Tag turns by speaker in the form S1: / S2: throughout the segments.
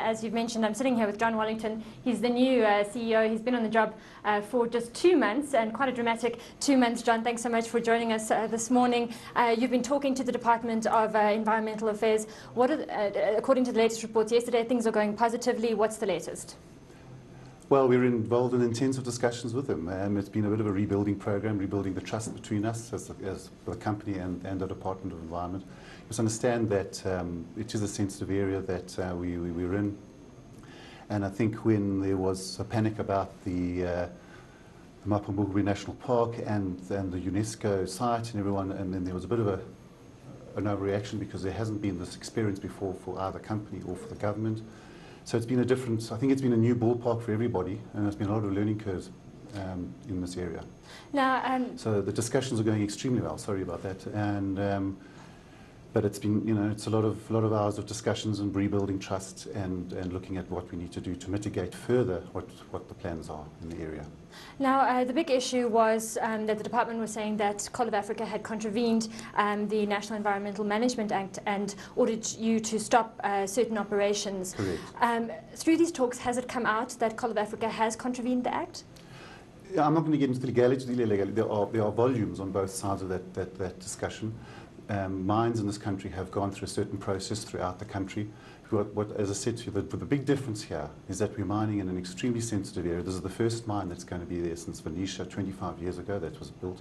S1: as you've mentioned, I'm sitting here with John Wallington. He's the new CEO. He's been on the job for just 2 months, and quite a dramatic 2 months. John, thanks so much for joining us this morning. You've been talking to the Department of Environmental Affairs. What are according to the latest reports yesterday, things are going positively. What's the latest?
S2: Well, we're involved in intensive discussions with them. It's been a bit of a rebuilding program, rebuilding the trust between us as the company and the Department of Environment. You must understand that it is a sensitive area that we're in. And I think when there was a panic about the Mapungubwe National Park and the UNESCO site and everyone, and then there was a bit of an overreaction because there hasn't been this experience before for either company or for the government. So it's been a different, I think it's been a new ballpark for everybody, and there's been a lot of learning curves in this area.
S1: Now,
S2: so the discussions are going extremely well. Sorry about that, and but it's been, it's a lot of hours of discussions and rebuilding trust and looking at what we need to do to mitigate further what the plans are in the area.
S1: Now, the big issue was that the department was saying that Coal of Africa had contravened the National Environmental Management Act and ordered you to stop certain operations.
S2: Correct.
S1: Through these talks, has it come out that Coal of Africa has contravened the act?
S2: Yeah, I'm not going to get into the legality. There are volumes on both sides of that discussion. Mines in this country have gone through a certain process throughout the country. As I said to you, the big difference here is that we're mining in an extremely sensitive area. This is the first mine that's going to be there since Venetia 25 years ago that was built.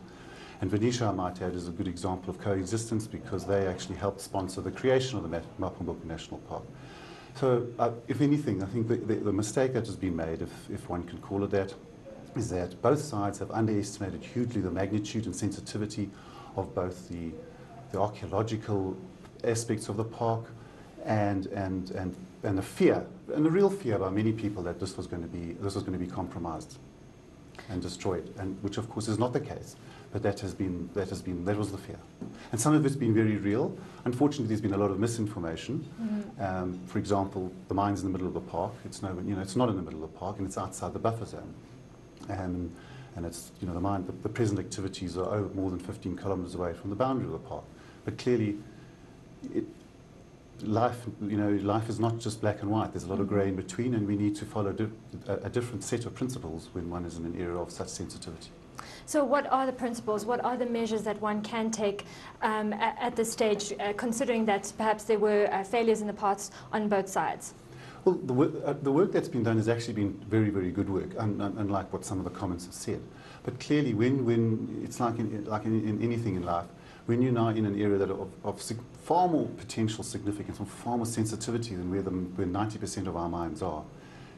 S2: And Venetia, I might add, is a good example of coexistence because they actually helped sponsor the creation of the Mapungubwe National Park. So, if anything, I think the mistake that has been made, if one can call it that, is that both sides have underestimated hugely the magnitude and sensitivity of both the archaeological aspects of the park and the fear, and the real fear by many people that this was going to be compromised and destroyed, and which of course is not the case, but that was the fear, and some of it's been very real. Unfortunately, there's been a lot of misinformation. Mm-hmm. For example, the mine's in the middle of the park. It's not in the middle of the park, and it's outside the buffer zone, and it's the mine. The present activities are more than 15 kilometers away from the boundary of the park, but clearly. Life is not just black and white. There's a lot of grey in between, and we need to follow a different set of principles when one is in an area of such sensitivity.
S1: So what are the principles, what are the measures that one can take at this stage, considering that perhaps there were failures in the past on both sides?
S2: Well, the work that's been done has actually been very, very good work, unlike what some of the comments have said. But clearly, when it's like in anything in life, when you're now in an area that of far more potential significance and far more sensitivity than where 90% of our mines are,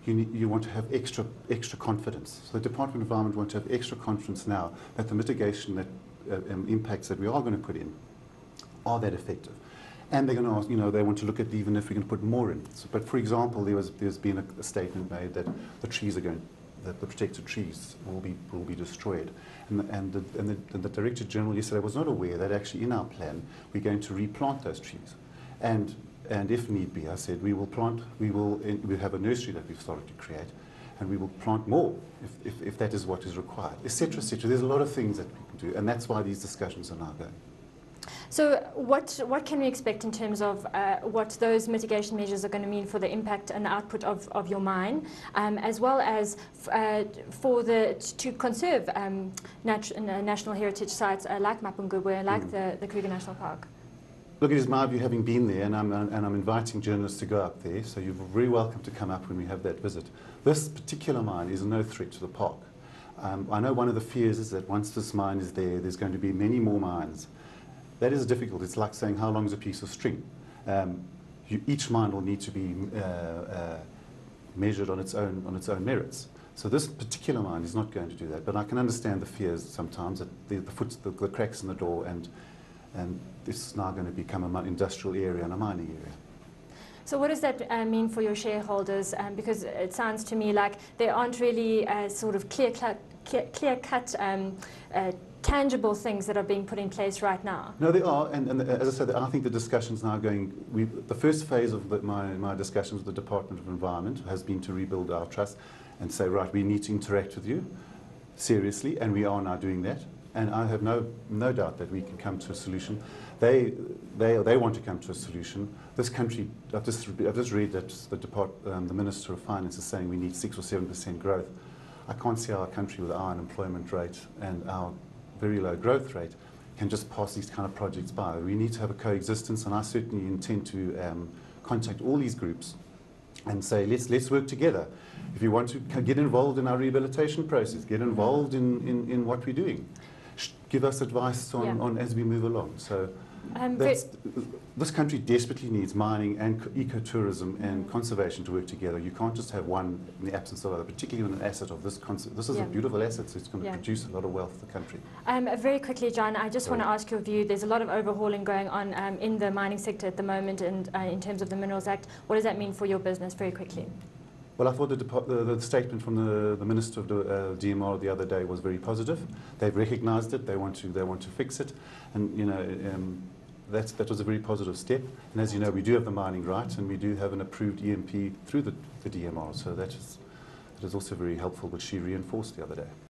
S2: you want to have extra confidence. So the Department of Environment want to have extra confidence now that the mitigation impacts that we are going to put in are that effective. And they're going to ask, they want to look at even if we can put more in. So, but for example, there's been a statement made that the protected trees will be destroyed. And the Director General yesterday was not aware that actually in our plan we're going to replant those trees, and if need be, I said we have a nursery that we've started to create, and we will plant more if that is what is required, etc., etc. There's a lot of things that we can do, and that's why these discussions are now going.
S1: So what can we expect in terms of what those mitigation measures are going to mean for the impact and output of your mine, as well as to conserve national heritage sites like Mapungubwe, like the Kruger National Park?
S2: Look, it is my view, having been there, and I'm inviting journalists to go up there, so you're very welcome to come up when we have that visit. This particular mine is no threat to the park. I know one of the fears is that once this mine is there, there's going to be many more mines. That is difficult. It's like saying how long is a piece of string. Each mine will need to be measured on its own merits. So this particular mine is not going to do that. But I can understand the fears sometimes that the cracks in the door, and this is now going to become an industrial area and a mining area.
S1: So what does that mean for your shareholders? Because it sounds to me like there aren't really sort of clear-cut tangible things that are being put in place right now.
S2: No, they are, and as I said, I think the discussion's now going. The first phase of my discussions with the Department of Environment has been to rebuild our trust and say, right, we need to interact with you seriously, and we are now doing that. And I have no doubt that we can come to a solution. They want to come to a solution. This country, I've just read that the Minister of Finance is saying we need 6 or 7% growth. I can't see how a country with our unemployment rate and our very low growth rate can just pass these kind of projects by. We need to have a coexistence, and I certainly intend to contact all these groups and say, let's work together. If you want to get involved in our rehabilitation process, get involved in what we're doing. Give us advice on as we move along. So this country desperately needs mining and ecotourism and conservation to work together. You can't just have one in the absence of other, particularly with an asset of this concept. This is a beautiful asset, so it's going to produce a lot of wealth for the country.
S1: Very quickly, John, I just want to ask your view. There's a lot of overhauling going on in the mining sector at the moment, and in terms of the Minerals Act. What does that mean for your business, very quickly?
S2: Well, I thought the statement from the Minister of the DMR the other day was very positive. They've recognised it. They want to fix it, and you know that was a very positive step. And as you know, we do have the mining right, and we do have an approved EMP through the DMR. So that is also very helpful, which she reinforced the other day.